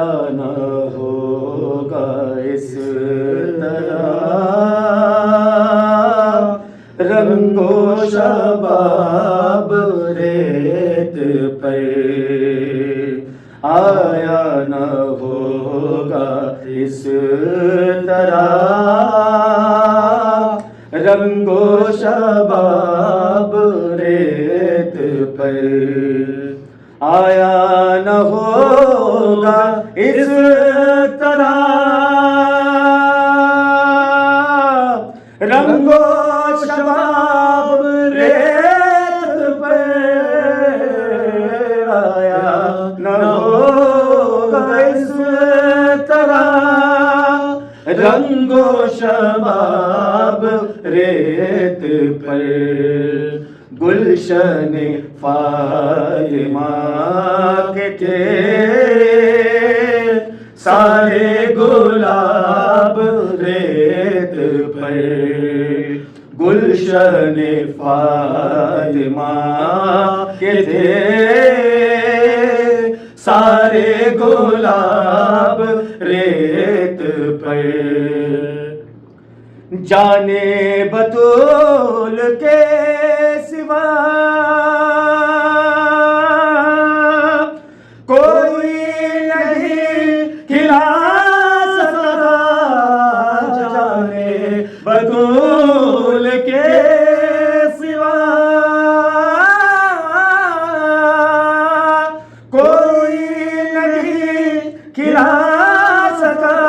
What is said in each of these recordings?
آیا نہ ہوگا اس طرح رنگ و شباب ریت پر، آیا نہ ہوگا اس طرح رنگ و شباب ریت پر، آیا نہ ہوگا اس طرح رنگ و شباب ریت پر، آیا نہ ہوگا اس طرح رنگ و شباب ریت پر، گلشن فاطمہ کے تھے سارے گلاب ریت پر، گلشن فاطمہ کے تھے سارے گلاب ریت پر، جانے بطول کے سوا کوئی نہیں کھلا سکتا، جانے بطول کے سوا کوئی نہیں کھلا سکا،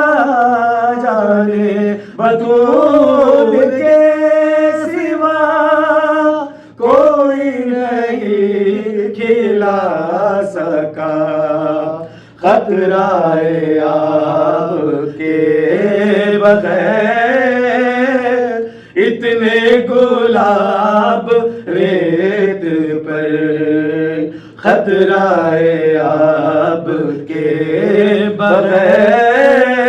جانے بطول کے سوا کوئی نہیں کھلا سکا، خطرہ آپ کے بغیر اتنے گلاب ریت پر، خطرہ آپ کے بغیر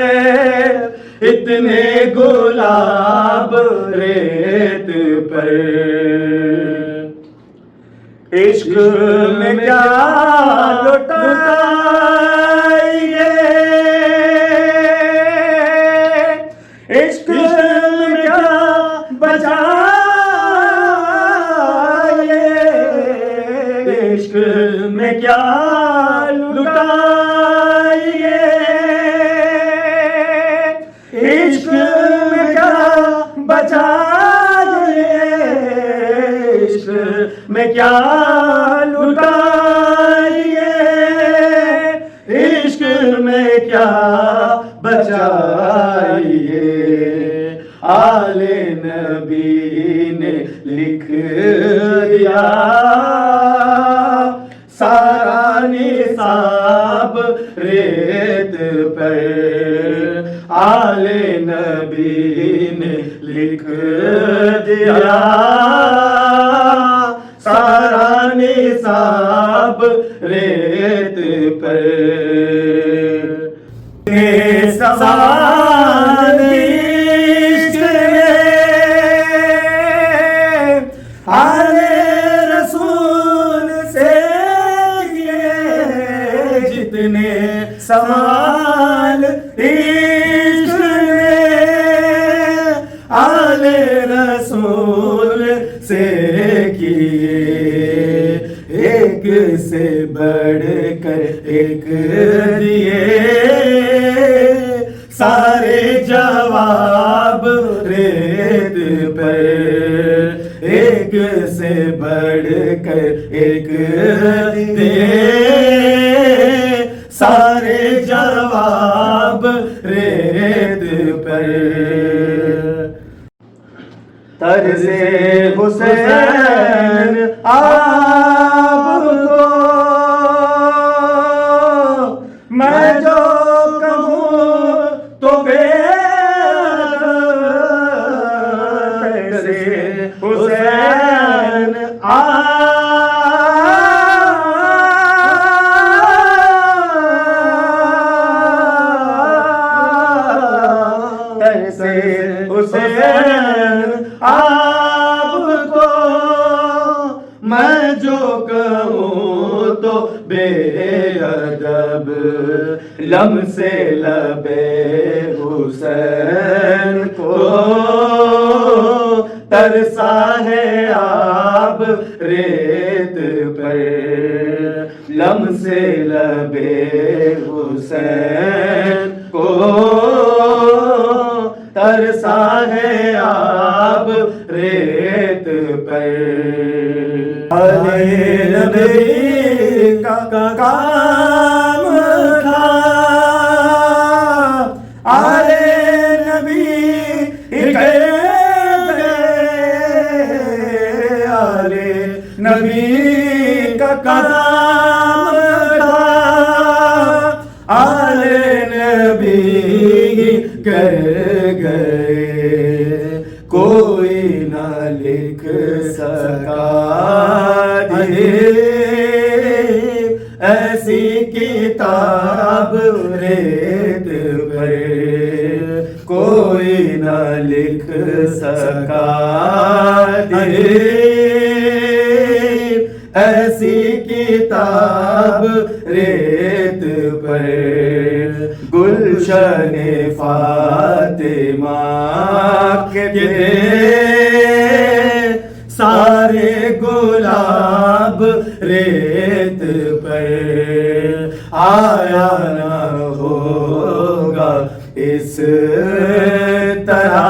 اتنے گلاب ریت پر، عشق میں کیا لٹائیے، عشق میں کیا بچائیے، عشق میں کیا لٹائیے، عشق میں کیا بچائیے، عشق میں کیا لٹائیے، عشق میں کیا بچائیے، آل نبی نے لکھ دیا سارا نصاب ریت پر، آل نبی نے لکھ دیا سارا نصاب ریت پر، سوال عشق آل رسول سے کیے، جتنے سوال عشق آل رسول سے کیے، ایک سے بڑھ کر ایک دیے سارے جواب ریت پر، ایک سے بڑھ کر ایک دیے سارے جواب ریت پر، طرز حسین آپ کو میں جو کہوں تو طرز حسین طرز حسین آپ کو میں جو کہوں تو بے ادب لمس لب حسین کو ترسا ہے آب ریت پر لمس لب حسین کو ترسا ہے آب ریت پر نبی کا کام تھا آلے نبی آلے نبی کا کام تھا آلے نبی کہہ گئے کوئی نہ لکھ سکا ایسی کتاب ریت پر کوئی نہ لکھ سکا ایسی کتاب ریت پر گلشن فاطمہ کے سارے گلاب ریت پر آیا نہ ہوگا اس طرح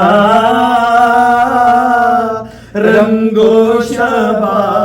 رنگ و شباب